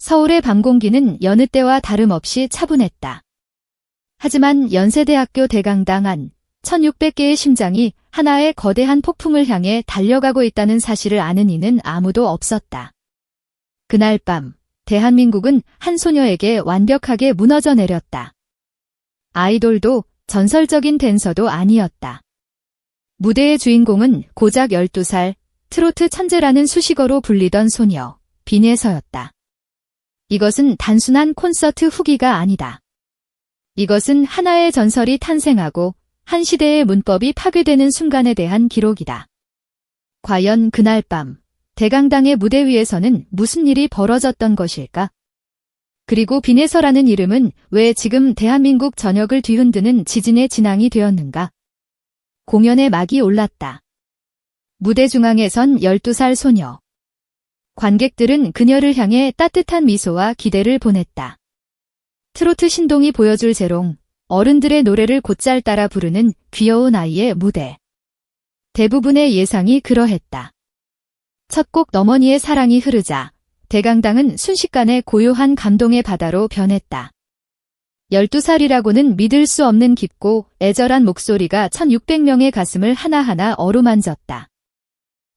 서울의 밤 공기는 여느 때와 다름없이 차분했다. 하지만 연세대학교 대강당 안 1600개의 심장이 하나의 거대한 폭풍을 향해 달려가고 있다는 사실을 아는 이는 아무도 없었다. 그날 밤 대한민국은 한 소녀에게 완벽하게 무너져 내렸다. 아이돌도 전설적인 댄서도 아니었다. 무대의 주인공은 고작 12살 트로트 천재라는 수식어로 불리던 소녀 빈예서였다. 이것은 단순한 콘서트 후기가 아니다. 이것은 하나의 전설이 탄생하고 한 시대의 문법이 파괴되는 순간에 대한 기록이다. 과연 그날 밤 대강당의 무대 위에서는 무슨 일이 벌어졌던 것일까? 그리고 빈예서라는 이름은 왜 지금 대한민국 전역을 뒤흔드는 지진의 진앙이 되었는가? 공연의 막이 올랐다. 무대 중앙에 선 12살 소녀. 관객들은 그녀를 향해 따뜻한 미소와 기대를 보냈다. 트로트 신동이 보여줄 재롱, 어른들의 노래를 곧잘 따라 부르는 귀여운 아이의 무대. 대부분의 예상이 그러했다. 첫 곡 너머니의 사랑이 흐르자 대강당은 순식간에 고요한 감동의 바다로 변했다. 12살이라고는 믿을 수 없는 깊고 애절한 목소리가 1600명의 가슴을 하나하나 어루만졌다.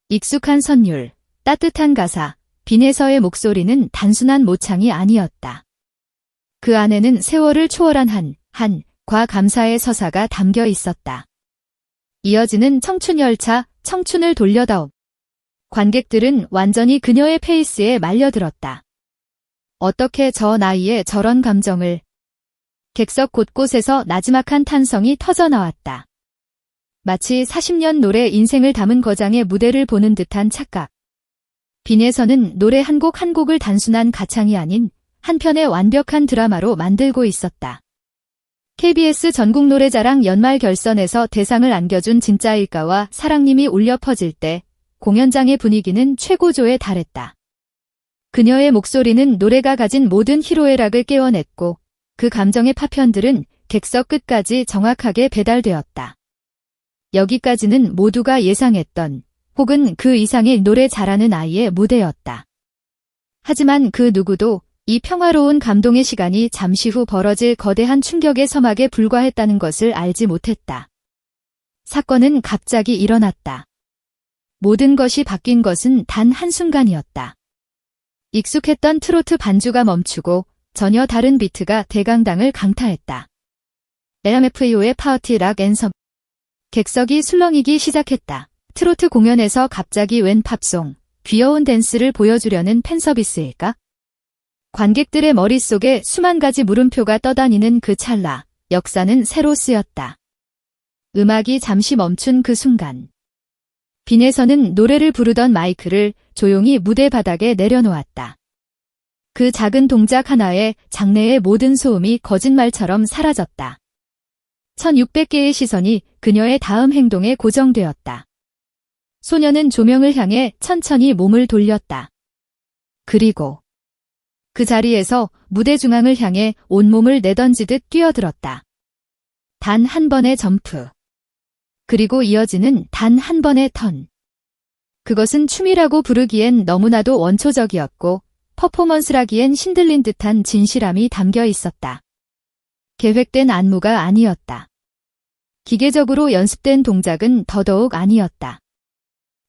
익숙한 선율, 따뜻한 가사, 빈예서의 목소리는 단순한 모창이 아니었다. 그 안에는 세월을 초월한 과 감사의 서사가 담겨 있었다. 이어지는 청춘열차, 청춘을 돌려다오. 관객들은 완전히 그녀의 페이스에 말려들었다. 어떻게 저 나이에 저런 감정을. 객석 곳곳에서 나지막한 탄성이 터져나왔다. 마치 40년 노래 인생을 담은 거장의 무대를 보는 듯한 착각. 빈예서는 노래 한 곡 한 곡을 단순한 가창이 아닌 한편의 완벽한 드라마로 만들고 있었다. KBS 전국노래자랑 연말 결선에서 대상을 안겨준 진짜일까와 사랑님이 울려 퍼질 때 공연장의 분위기는 최고조에 달했다. 그녀의 목소리는 노래가 가진 모든 희로애락을 깨워냈고 그 감정의 파편들은 객석 끝까지 정확하게 배달되었다. 여기까지는 모두가 예상했던 혹은 그 이상의 노래 잘하는 아이의 무대였다. 하지만 그 누구도 이 평화로운 감동의 시간이 잠시 후 벌어질 거대한 충격의 서막에 불과했다는 것을 알지 못했다. 사건은 갑자기 일어났다. 모든 것이 바뀐 것은 단 한순간이었다. 익숙했던 트로트 반주가 멈추고 전혀 다른 비트가 대강당을 강타했다. LMFAO의 파워티 락 앤섬. 객석이 술렁이기 시작했다. 트로트 공연에서 갑자기 웬 팝송, 귀여운 댄스를 보여주려는 팬서비스일까? 관객들의 머릿속에 수만 가지 물음표가 떠다니는 그 찰나, 역사는 새로 쓰였다. 음악이 잠시 멈춘 그 순간. 빈예서는 노래를 부르던 마이크를 조용히 무대 바닥에 내려놓았다. 그 작은 동작 하나에 장내의 모든 소음이 거짓말처럼 사라졌다. 1600개의 시선이 그녀의 다음 행동에 고정되었다. 소녀는 조명을 향해 천천히 몸을 돌렸다. 그리고 그 자리에서 무대 중앙을 향해 온몸을 내던지듯 뛰어들었다. 단 한 번의 점프. 그리고 이어지는 단 한 번의 턴. 그것은 춤이라고 부르기엔 너무나도 원초적이었고 퍼포먼스라기엔 신들린 듯한 진실함이 담겨 있었다. 계획된 안무가 아니었다. 기계적으로 연습된 동작은 더더욱 아니었다.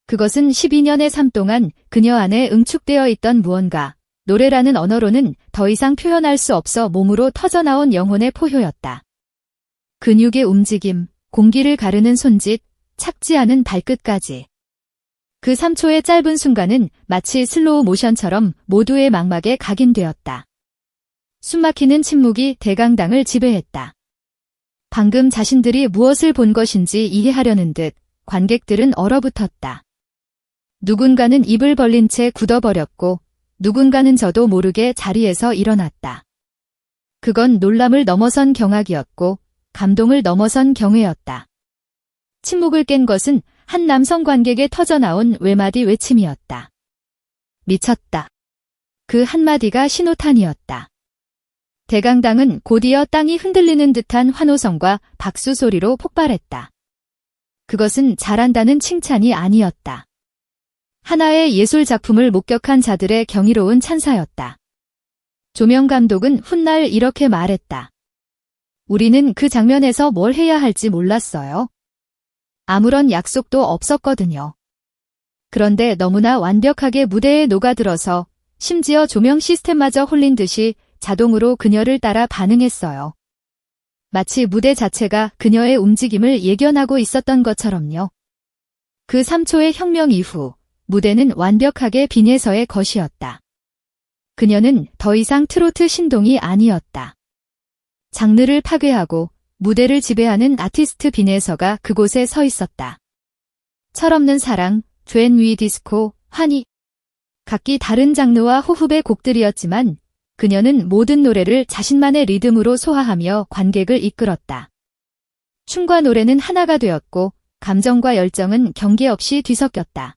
그것은 12년의 삶 동안 그녀 안에 응축되어 있던 무언가, 노래라는 언어로는 더 이상 표현할 수 없어 몸으로 터져나온 영혼의 포효였다. 근육의 움직임, 공기를 가르는 손짓, 착지 않은 발끝까지. 그 3초의 짧은 순간은 마치 슬로우 모션처럼 모두의 망막에 각인되었다. 숨막히는 침묵이 대강당을 지배했다. 방금 자신들이 무엇을 본 것인지 이해하려는 듯 관객들은 얼어붙었다. 누군가는 입을 벌린 채 굳어버렸고 누군가는 저도 모르게 자리에서 일어났다. 그건 놀람을 넘어선 경악이었고 감동을 넘어선 경외였다. 침묵을 깬 것은 한 남성 관객에 터져나온 외마디 외침이었다. 미쳤다. 그 한마디가 신호탄이었다. 대강당은 곧이어 땅이 흔들리는 듯한 환호성과 박수 소리로 폭발했다. 그것은 잘한다는 칭찬이 아니었다. 하나의 예술 작품을 목격한 자들의 경이로운 찬사였다. 조명 감독은 훗날 이렇게 말했다. 우리는 그 장면에서 뭘 해야 할지 몰랐어요. 아무런 약속도 없었거든요. 그런데 너무나 완벽하게 무대에 녹아들어서 심지어 조명 시스템마저 홀린 듯이 자동으로 그녀를 따라 반응했어요. 마치 무대 자체가 그녀의 움직임을 예견하고 있었던 것처럼요. 그 3초의 혁명 이후 무대는 완벽하게 빈예서의 것이었다. 그녀는 더 이상 트로트 신동이 아니었다. 장르를 파괴하고 무대를 지배하는 아티스트 빈예서가 그곳에 서 있었다. 철없는 사랑, 쟈 위 디스코, 환희. 각기 다른 장르와 호흡의 곡들이었지만 그녀는 모든 노래를 자신만의 리듬으로 소화하며 관객을 이끌었다. 춤과 노래는 하나가 되었고 감정과 열정은 경계 없이 뒤섞였다.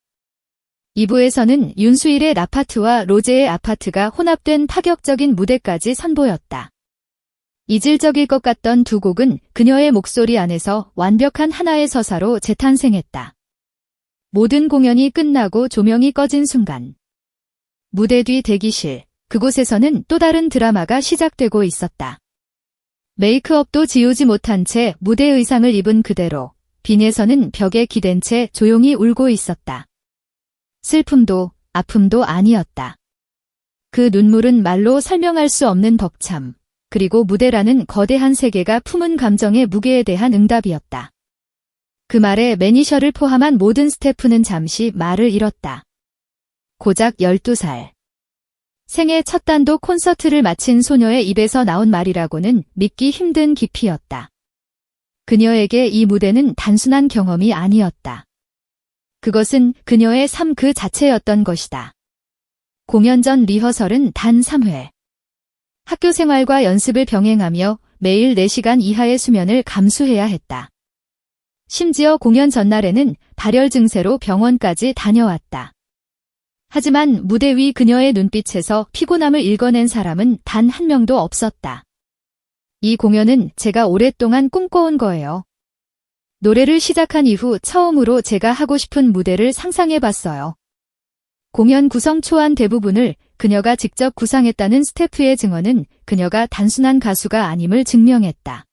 2부에서는 윤수일의 라파트와 로제의 아파트가 혼합된 파격적인 무대까지 선보였다. 이질적일 것 같던 두 곡은 그녀의 목소리 안에서 완벽한 하나의 서사로 재탄생했다. 모든 공연이 끝나고 조명이 꺼진 순간 무대 뒤 대기실, 그곳에서는 또 다른 드라마가 시작되고 있었다. 메이크업도 지우지 못한 채 무대 의상을 입은 그대로 빈예서는 벽에 기댄 채 조용히 울고 있었다. 슬픔도 아픔도 아니었다. 그 눈물은 말로 설명할 수 없는 벅참, 그리고 무대라는 거대한 세계가 품은 감정의 무게에 대한 응답이었다. 그 말에 매니저를 포함한 모든 스태프는 잠시 말을 잃었다. 고작 12살. 생애 첫 단독 콘서트를 마친 소녀의 입에서 나온 말이라고는 믿기 힘든 깊이였다. 그녀에게 이 무대는 단순한 경험이 아니었다. 그것은 그녀의 삶 그 자체였던 것이다. 공연 전 리허설은 단 3회. 학교 생활과 연습을 병행하며 매일 4시간 이하의 수면을 감수해야 했다. 심지어 공연 전날에는 발열 증세로 병원까지 다녀왔다. 하지만 무대 위 그녀의 눈빛에서 피곤함을 읽어낸 사람은 단 한 명도 없었다. 이 공연은 제가 오랫동안 꿈꿔온 거예요. 노래를 시작한 이후 처음으로 제가 하고 싶은 무대를 상상해봤어요. 공연 구성 초안 대부분을 그녀가 직접 구상했다는 스태프의 증언은 그녀가 단순한 가수가 아님을 증명했다.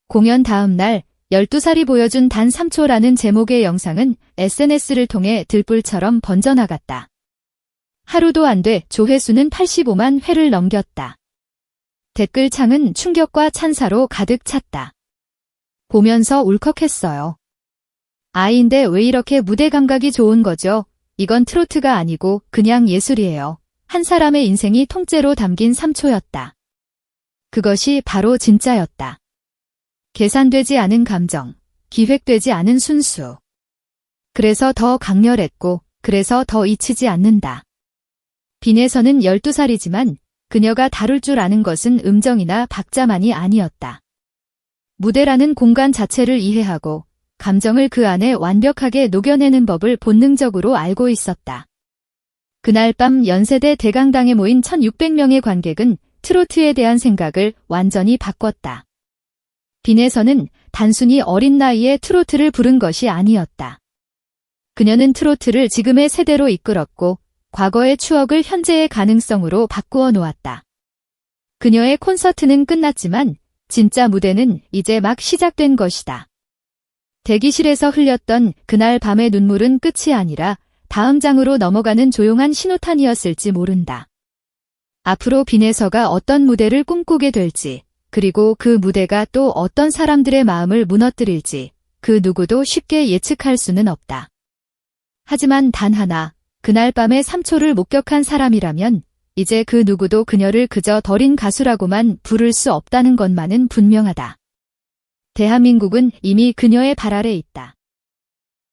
공연 다음 날 12살이 보여준 단 3초라는 제목의 영상은 SNS를 통해 들불처럼 번져나갔다. 하루도 안 돼 조회수는 85만 회를 넘겼다. 댓글창은 충격과 찬사로 가득 찼다. 보면서 울컥했어요. 아이인데 왜 이렇게 무대 감각이 좋은 거죠? 이건 트로트가 아니고 그냥 예술이에요. 한 사람의 인생이 통째로 담긴 3초였다. 그것이 바로 진짜였다. 계산되지 않은 감정, 기획되지 않은 순수. 그래서 더 강렬했고, 그래서 더 잊히지 않는다. 빈예서는 12살이지만 그녀가 다룰 줄 아는 것은 음정이나 박자만이 아니었다. 무대라는 공간 자체를 이해하고 감정을 그 안에 완벽하게 녹여내는 법을 본능적으로 알고 있었다. 그날 밤 연세대 대강당에 모인 1600명의 관객은 트로트에 대한 생각을 완전히 바꿨다. 빈예서는 단순히 어린 나이에 트로트를 부른 것이 아니었다. 그녀는 트로트를 지금의 세대로 이끌었고 과거의 추억을 현재의 가능성으로 바꾸어 놓았다. 그녀의 콘서트는 끝났지만 진짜 무대는 이제 막 시작된 것이다. 대기실에서 흘렸던 그날 밤의 눈물은 끝이 아니라 다음 장으로 넘어가는 조용한 신호탄이었을지 모른다. 앞으로 빈예서가 어떤 무대를 꿈꾸게 될지, 그리고 그 무대가 또 어떤 사람들의 마음을 무너뜨릴지 그 누구도 쉽게 예측할 수는 없다. 하지만 단 하나, 그날 밤의 3초를 목격한 사람이라면 이제 그 누구도 그녀를 그저 더린 가수라고만 부를 수 없다는 것만은 분명하다. 대한민국은 이미 그녀의 발 아래 있다.